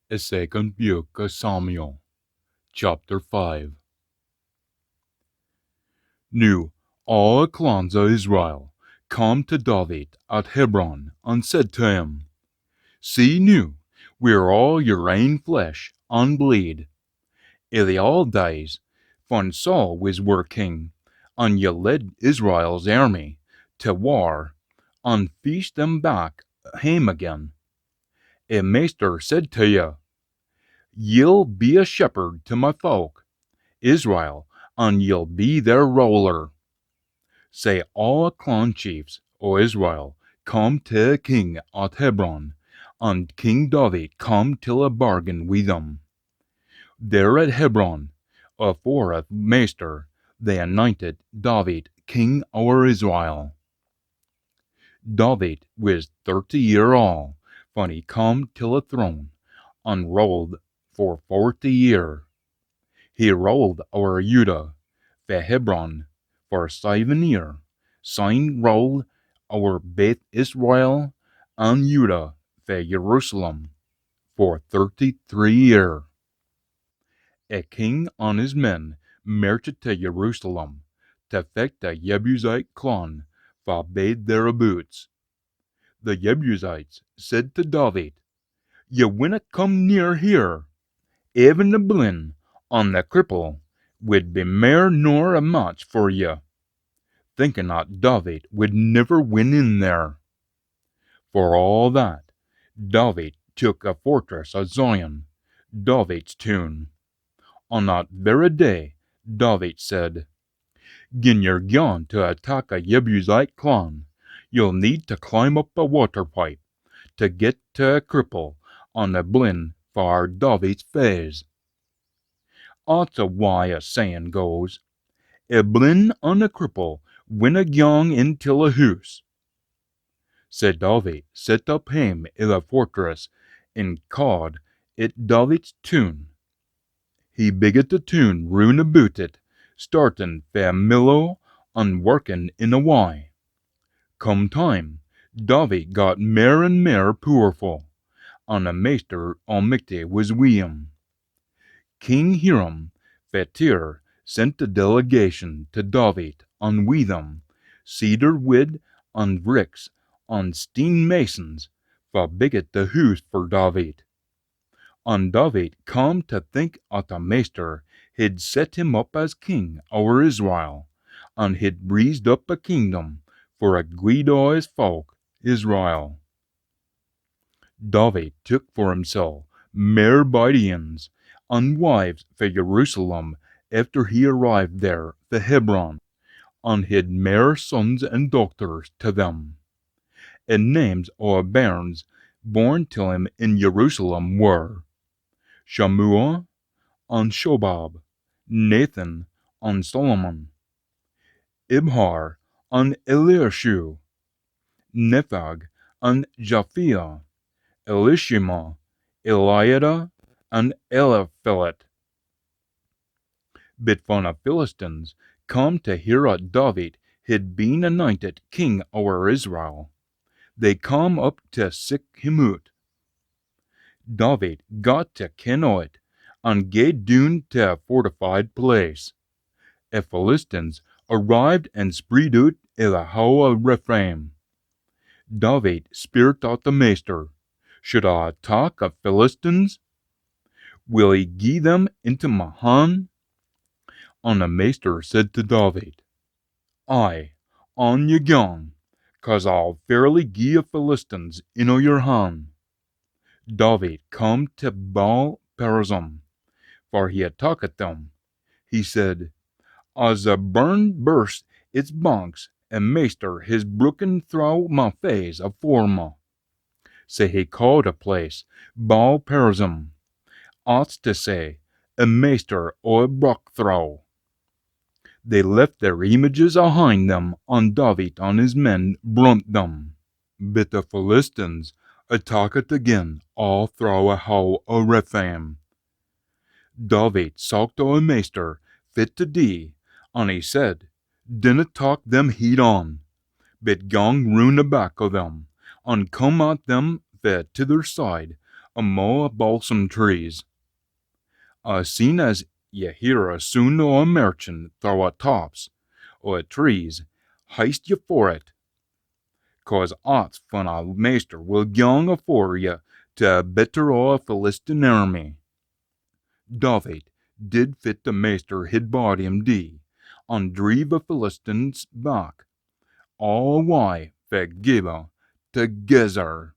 A second book of Samuel, chapter 5. Now all clans of Israel come to Daavit at Hebron, and said to him, See now, we are all your own flesh and blood. In the old days, when Saul was king, and ye led Israel's army to war, and fetched them back home again. A master said to you, Ye'll be a shepherd to my folk, Israel, and ye'll be their ruler. Say all clan chiefs o' Israel come to a king at Hebron, and King David come till a bargain with them. There at Hebron, afore a master, they anointed David king o'er Israel. David was 30 year old when he come till a throne, and ruled for 40 year. He ruled o'er Judah, for Hebron, for 7 year. Sign ruled o'er Beth Israel and Judah, for Jerusalem, for 33 year. A king and his men marched to Jerusalem, to fight the Jebusite clan, for bade thereabouts. The Jebusites said to David, Ye winna come near here. Even the blind and the cripple would be mair nor a match for ye, thinking that David would never win in there. For all that, David took a fortress of Zion, David's tune. On that very day, David said, Gin you're going to attack a Jebusite clan, you'll need to climb up a water pipe to get to a cripple on a blind for David's face. That's a why a saying goes, a blind and a cripple winna gang into a house. Said David set up him in a fortress and called it David's tune. He bigged the tune round about it, starting fair Millo and working in a way. Come time, David got mair and mair powerful, and the Master Almighty was wi' him. King Hiram Fatir sent a delegation to David, and with them cedar wood and bricks and stone masons for bigged the house for David. And David come to think that the Master had set him up as king over Israel, and had raised up a kingdom for a guide o' his folk, Israel. David took for himself mair Badians and wives for Jerusalem after he arrived there, the Hebron, and had mair sons and daughters to them. And names o' bairns born to him in Jerusalem were Shammua and Shobab, Nathan and Solomon, Ibhar and Eliashu, Nephag and Japhia, Elishama, Eliada, and Eliphelet. But when the Philistines come to hear that David had been anointed king over Israel, they come up to seek him out. David got to ken o' it, and gaed down to a fortified place. The Philistines arrived and spread out in the howe of Rephaim. David spirit out the Master, Should I attack the Philistines? Will he gie them into my hand? And the Master said to David, Aye, on ye gang, 'cause I'll fairly gie the Philistines into your hand. David come to Baal Perazim, for he attacked them. He said, As the burn burst its banks, and Master has broken through my face afore me. So he called the place Baal Perazim, that's to say, a Master o' a brook throw. They left their images behind them, and David and his men brunt them. But the Philistines attacked again all through a howe of Rephaim. David sought a Master fit to die, and he said, Dinna talk them head on, but gang round the back of them, and come at them fae t'other side, amo balsam trees. Seen as ye hear a soon o a merchant throw a tops o a trees, heist ye for it, 'cause odds van a meester will gang afore ye to bitter o a Philistine army. Daavit did fit the meester hid body him die, and drive a Philistine's back, all way fra Gibeah to Gezer.